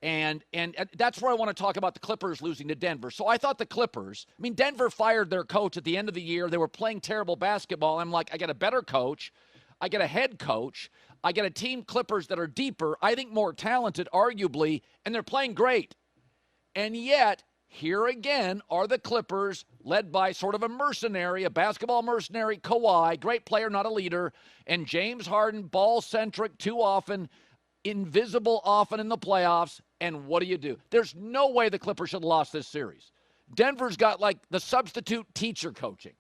And that's where I want to talk about the Clippers losing to Denver. So I thought the Clippers, I mean, Denver fired their coach at the end of the year. They were playing terrible basketball. I'm like, I get a better coach. I get a head coach. I get a team, Clippers, that are deeper, I think more talented, arguably, and they're playing great. And yet, here again are the Clippers, led by sort of a mercenary, a basketball mercenary, Kawhi, great player, not a leader, and James Harden, ball-centric too often, invisible often in the playoffs. And what do? There's no way the Clippers should have lost this series. Denver's got, like, the substitute teacher coaching.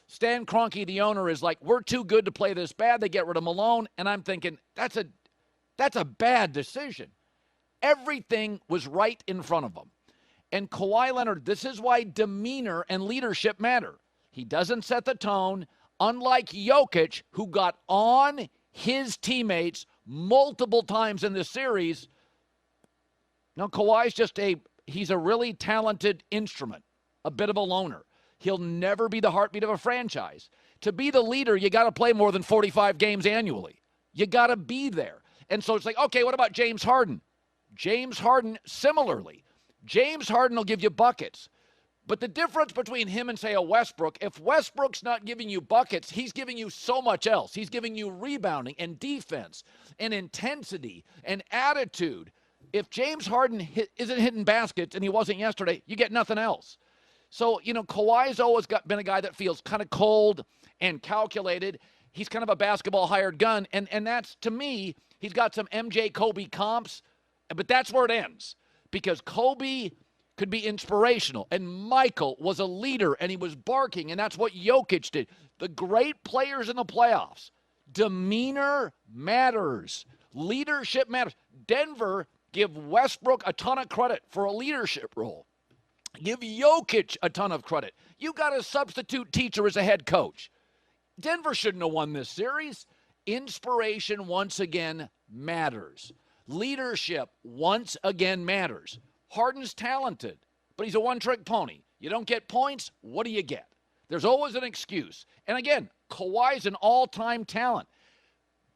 Stan Kroenke, the owner, is like, we're too good to play this bad. They get rid of Malone, and I'm thinking, that's a bad decision. Everything was right in front of them. And Kawhi Leonard, this is why demeanor and leadership matter. He doesn't set the tone, unlike Jokic, who got on his teammates multiple times in this series. Now, Kawhi's he's a really talented instrument, a bit of a loner. He'll never be the heartbeat of a franchise. To be the leader, you got to play more than 45 games annually. You got to be there. And so it's like, okay, what about James Harden? James Harden, similarly. James Harden will give you buckets. But the difference between him and, say, a Westbrook, if Westbrook's not giving you buckets, he's giving you so much else. He's giving you rebounding and defense and intensity and attitude. If James Harden isn't hitting baskets, and he wasn't yesterday, you get nothing else. So, Kawhi's always been a guy that feels kind of cold and calculated. He's kind of a basketball hired gun. And that's, to me, he's got some MJ Kobe comps, but that's where it ends. Because Kobe could be inspirational, and Michael was a leader, and he was barking, and that's what Jokic did. The great players in the playoffs, demeanor matters. Leadership matters. Denver, give Westbrook a ton of credit for a leadership role. Give Jokic a ton of credit. You got a substitute teacher as a head coach. Denver shouldn't have won this series. Inspiration, once again, matters. Leadership, once again, matters. Harden's talented, but he's a one-trick pony. You don't get points, what do you get? There's always an excuse. And again, Kawhi's an all-time talent,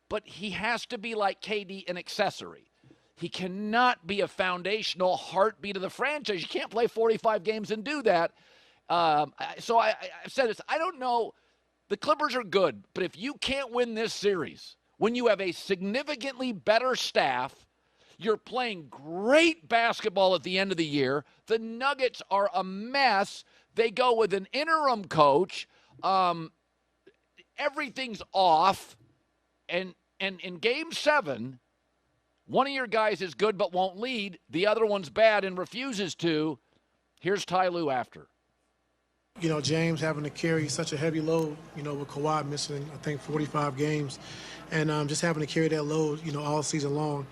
but he has to be like KD, an accessory. He cannot be a foundational heartbeat of the franchise. You can't play 45 games and do that. So I've said this. I don't know. The Clippers are good, but if you can't win this series, when you have a significantly better staff, you're playing great basketball at the end of the year. The Nuggets are a mess. They go with an interim coach. Everything's off. And in Game 7, one of your guys is good but won't lead. The other one's bad and refuses to. Here's Ty Lue after. James having to carry such a heavy load, with Kawhi missing, I think, 45 games. And just having to carry that load, all season long.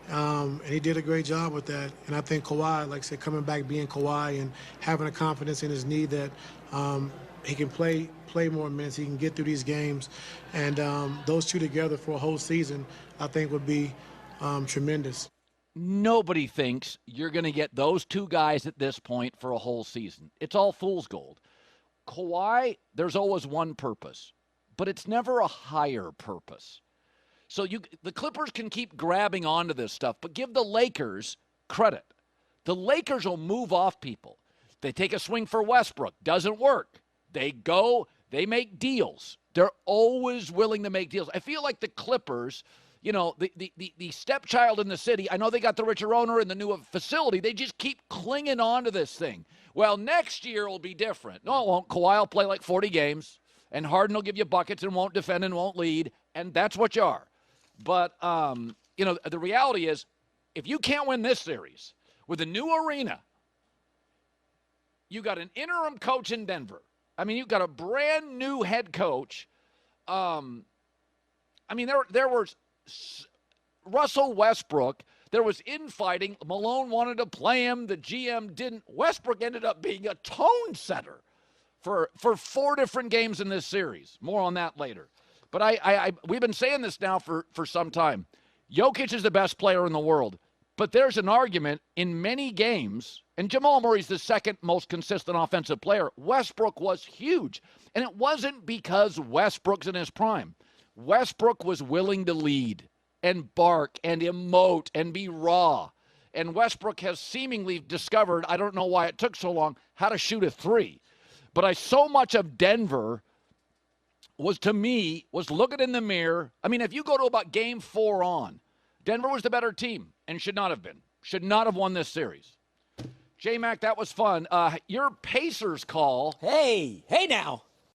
And he did a great job with that. And I think Kawhi, like I said, coming back, being Kawhi and having a confidence in his knee that he can play more minutes, he can get through these games. And those two together for a whole season, I think would be tremendous. Nobody thinks you're going to get those two guys at this point for a whole season. It's all fool's gold. Kawhi, there's always one purpose, but it's never a higher purpose. So the Clippers can keep grabbing onto this stuff, but give the Lakers credit. The Lakers will move off people. They take a swing for Westbrook. Doesn't work. They make deals. They're always willing to make deals. I feel like the Clippers, the stepchild in the city, I know they got the richer owner and the new facility. They just keep clinging on to this thing. Well, next year will be different. No, it won't. Kawhi will play like 40 games, and Harden will give you buckets and won't defend and won't lead, and that's what you are. But, the reality is, if you can't win this series with a new arena, you got an interim coach in Denver. I mean, you've got a brand new head coach. There was Russell Westbrook. There was infighting. Malone wanted to play him. The GM didn't. Westbrook ended up being a tone setter for 4 different games in this series. More on that later. But we've been saying this now for some time. Jokic is the best player in the world. But there's an argument in many games, and Jamal Murray's the second most consistent offensive player. Westbrook was huge. And it wasn't because Westbrook's in his prime. Westbrook was willing to lead and bark and emote and be raw. and Westbrook has seemingly discovered, I don't know why it took so long, how to shoot a three. But so much of Denver was, to me, was looking in the mirror. I mean, if you go to about game 4 on, Denver was the better team and should not have been. Should not have won this series. J-Mac, that was fun. Your Pacers call. Hey now.